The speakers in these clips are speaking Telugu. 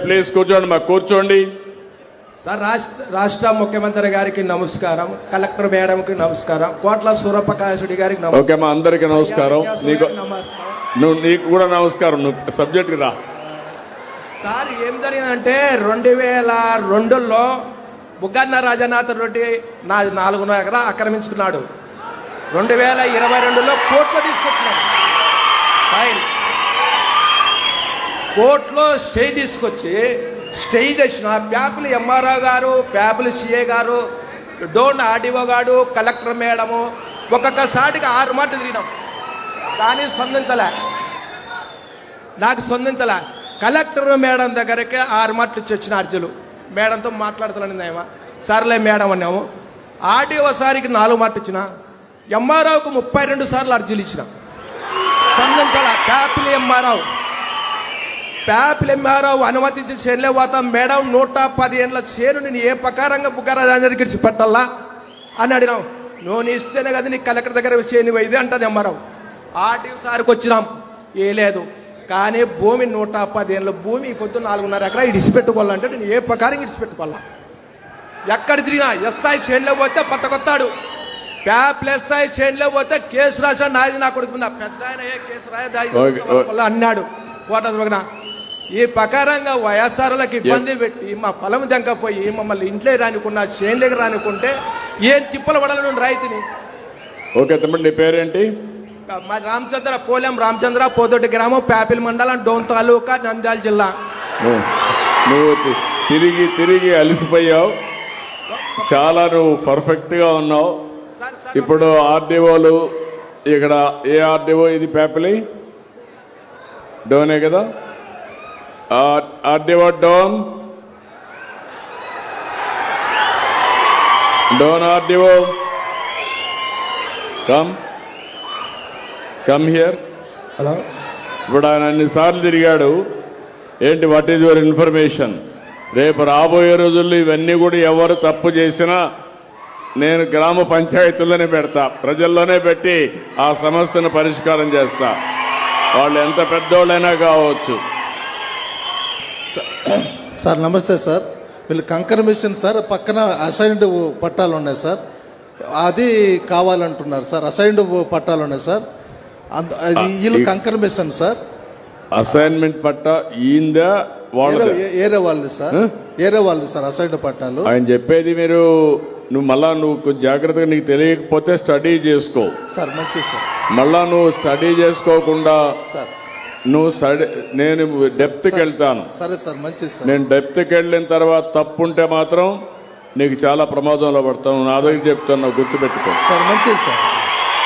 ప్లీజ్ కూర్చోండి, మాకు కూర్చోండి. సార్, రాష్ట్ర ముఖ్యమంత్రి గారికి నమస్కారం, కలెక్టర్ మేడంకి నమస్కారం, కోట్ల సూర్యప్రకాష్ రెడ్డి గారికి నమస్కారం. ఓకే మా అందరికి నమస్కారం. నీకు కూడా నమస్కారం. నువ్వు సబ్జెక్ట్కి రా. సార్, ఏం జరిగిందంటే 2002లో బుగ్గన్న రాజనాథ్ రెడ్డి నా 4 ఎకరాలు ఆక్రమించుకున్నాడు. 2022లో కోర్టులో తీసుకొచ్చినాడు. ఫైల్ కోర్టులో స్టే తీసుకొచ్చి స్టే చేసిన ప్యాపులు ఎంఆర్ఓ గారు, ప్యాపులు సిఏ గారు, డోన్ ఆర్డీఓ గారు, కలెక్టర్ మేడము ఒక్కొక్కసారిగా 6 మాటలు తిరిగినాం. కానీ నాకు స్పందించలే. కలెక్టర్ మేడం దగ్గరికి 6 మాటలు ఇచ్చి వచ్చిన అర్జీలు. మేడంతో మాట్లాడుతున్నాను. సర్లే మేడం అన్నాము. ఆర్డీఓ సారికి 4 మాటలు ఇచ్చిన, ఎంఆర్ఓకు 32 సార్లు అర్జీలు ఇచ్చిన. స్పందించాల. ప్యాపిల్ ఎంఆర్ఓ అనుమతించి చేనులే పోతాం మేడం, 110 ఏళ్ళ చేను నేను ఏ ప్రకారంగా బుగ్గరాజానికి ఇచ్చి పెట్టాలా అని అడిగినాం. నువ్వు ఇస్తేనే కదా నీ కలెక్టర్ దగ్గర చేను ఇది అంటది ఎంఆర్ఓ. ఆర్డీఓ సార్కి వచ్చినాం, ఏ లేదు. కానీ భూమి 110 ఏళ్ళ భూమి పొద్దు 4.5 ఎకరా ఇడిచిపెట్టుకోవాలంటే నేను ఏ ప్రకారం ఇడిచిపెట్టుకోవాలా? ఎక్కడ తిరిగినా ఎస్ఐ చేనులో పోతే పట్టకొత్తాడు, ప్యాప్ల ఎస్ఐ చేనులో పోతే కేసు రాశాడు. నాది నా కొడుకు పెద్ద ఆయన ఏ కేసు రాయ అన్నాడు కోట. ఈ ప్రకారంగా వైఎస్ఆర్లకు ఇబ్బంది పెట్టి మా పొలం దెంకపోయి మమ్మల్ని ఇంట్లో రానికున్నా చేనులోకి రానికుంటే ఏం తిప్పలు పడాలని రైతుని. ఓకే తమ్ముడు, నీ పేరేంటి? మా పోలెం రామచంద్ర, పోతోటి గ్రామం, ప్యాపిల్ మండలం, డోన్ తాలూకా, నంద్యాల జిల్లా. నువ్వు తిరిగి అలసిపోయావు, చాలా నువ్వు పర్ఫెక్ట్గా ఉన్నావు. ఇప్పుడు ఆర్డీఓలు ఇక్కడ ఏ ఆర్డీఓ ఇది? ప్యాపిలి డోనే కదా? RDO Dhone RDO come here. Hello. ఇప్పుడు ఆయన అన్నిసార్లు తిరిగాడు. ఏంటి, వాట్ ఈజ్ యువర్ ఇన్ఫర్మేషన్? రేపు రాబోయే రోజుల్లో ఇవన్నీ కూడా ఎవరు తప్పు చేసినా నేను గ్రామ పంచాయతీల్లోనే పెడతా, ప్రజల్లోనే పెట్టి ఆ సమస్యను పరిష్కారం చేస్తా. వాళ్ళు ఎంత పెద్దోళ్ళైనా కావచ్చు. సార్ నమస్తే సార్. వీళ్ళు కంకర్ మిషన్ సార్, పక్కన అసైన్డ్ పట్టాలు ఉన్నాయి సార్, అది కావాలంటున్నారు సార్. అసైన్డ్ పట్టాలు ఉన్నాయి సార్, వీళ్ళు కంకర్ మిషన్ సార్. అసైన్మెంట్ పట్టా ఈందా ఏరే వాళ్ళది సార్, ఏరే వాళ్ళది సార్ అసైన్డ్ పట్టాలు. ఆయన చెప్పేది మీరు నువ్వు జాగ్రత్తగా, నీకు తెలియకపోతే స్టడీ చేసుకో సార్. మంచిది సార్. మళ్ళా నువ్వు స్టడీ చేసుకోకుండా సార్ నేను డెప్త్కి వెళ్తాను. సరే సార్, మంచిది సార్. నేను డెప్త్కి వెళ్ళిన తర్వాత తప్పుంటే మాత్రం నీకు చాలా ప్రమాదంలో పడతాను. నా దగ్గర చెప్తాను, గుర్తుపెట్టుకో సార్. మంచిది సార్,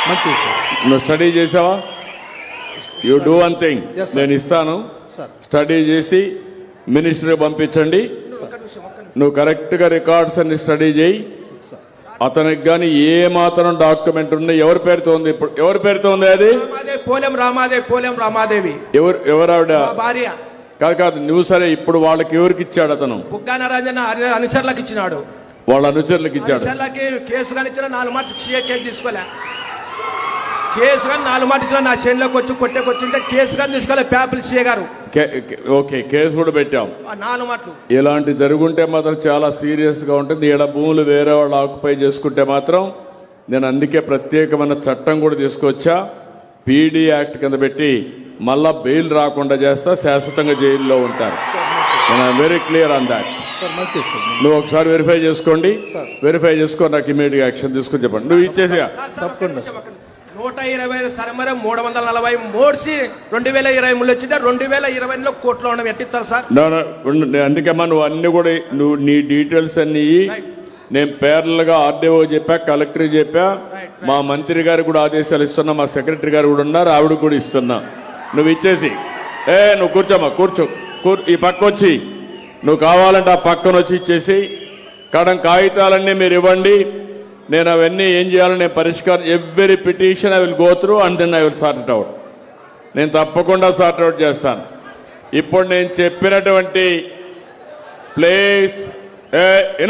మంచిది సార్. నువ్వు స్టడీ చేసావా? యూ డూ వన్ థింగ్, నేను ఇస్తాను, స్టడీ చేసి మినిస్టర్కి పంపించండి. నువ్వు కరెక్ట్గా రికార్డ్స్ అన్ని స్టడీ చేయి. అతనికి కానీ ఏ మాత్రం డాక్యుమెంట్ ఉంది? ఎవరి పేరుతో ఉంది? ఇప్పుడు ఎవరి పేరుతో ఉంది అది? పోలెం రామాదేవి. ఎవరు ఆవిడ? భార్య. కాదు నువ్వు సరే, ఇప్పుడు వాళ్ళకి ఎవరికి ఇచ్చాడు అతను? బుగ్గన రాజన్న అనుచరులకు ఇచ్చినాడు. వాళ్ళ అనుచరులకు ఇచ్చాడు. కేసు కానీ ఇచ్చిన 4 మాటలు కేసు తీసుకోలే. కేసు కానీ 4 మాటలు ఇచ్చిన నా చేనులోకి వచ్చి కొట్టేకొచ్చింటే కేసు కానీ తీసుకోలే ప్యాపిల్ సీఏ గారు. ఓకే, కేసు కూడా పెట్టాం. 4 మాటలు ఇలాంటి జరుగుంటే మాత్రం చాలా సీరియస్ గా ఉంటుంది. ఈడ భూములు వేరే వాళ్ళు ఆక్యుపై చేసుకుంటే మాత్రం నేను అందుకే ప్రత్యేకమైన చట్టం కూడా తీసుకొచ్చా. పీడీ యాక్ట్ కింద పెట్టి మళ్ళా బెయిల్ రాకుండా చేస్తా, శాశ్వతంగా జైల్లో ఉంటారు. Very clear on that. నువ్వు ఒకసారి వెరిఫై చేసుకోండి, వెరిఫై చేసుకొని నాకు ఇమీడియట్ యాక్షన్ తీసుకొని చెప్పండి. నువ్వు ఇచ్చేసిగా తప్పకుండా. 120 సరమరం 340 మోడ్చి 2023 వచ్చింటే 2020లో కోర్టులో ఉండడం ఎట్టిస్తారు సార్? అందుకమ్మా నువ్వు అన్ని కూడా నువ్వు నీ డీటెయిల్స్ అన్ని నేను పేర్లుగా ఆర్డీఓ చెప్పా, కలెక్టర్ చెప్పా, మా మంత్రి గారికి కూడా ఆదేశాలు ఇస్తున్నా, మా సెక్రటరీ గారు కూడా ఉన్నారు, ఆవిడ కూడా ఇస్తున్నా. నువ్వు ఇచ్చేసి నువ్వు కూర్చోమ్మా, ఈ పక్క వచ్చి నువ్వు కావాలంటే ఆ పక్కన వచ్చి ఇచ్చేసి కాగితాలన్నీ మీరు ఇవ్వండి. నేను అవన్నీ ఏం చేయాలని నేను పరిష్కారం, every petition I will go through and then I will sort it out. నేను తప్పకుండా సార్ట్ అవుట్ చేస్తాను. ఇప్పుడు నేను చెప్పినటువంటి ప్లేస్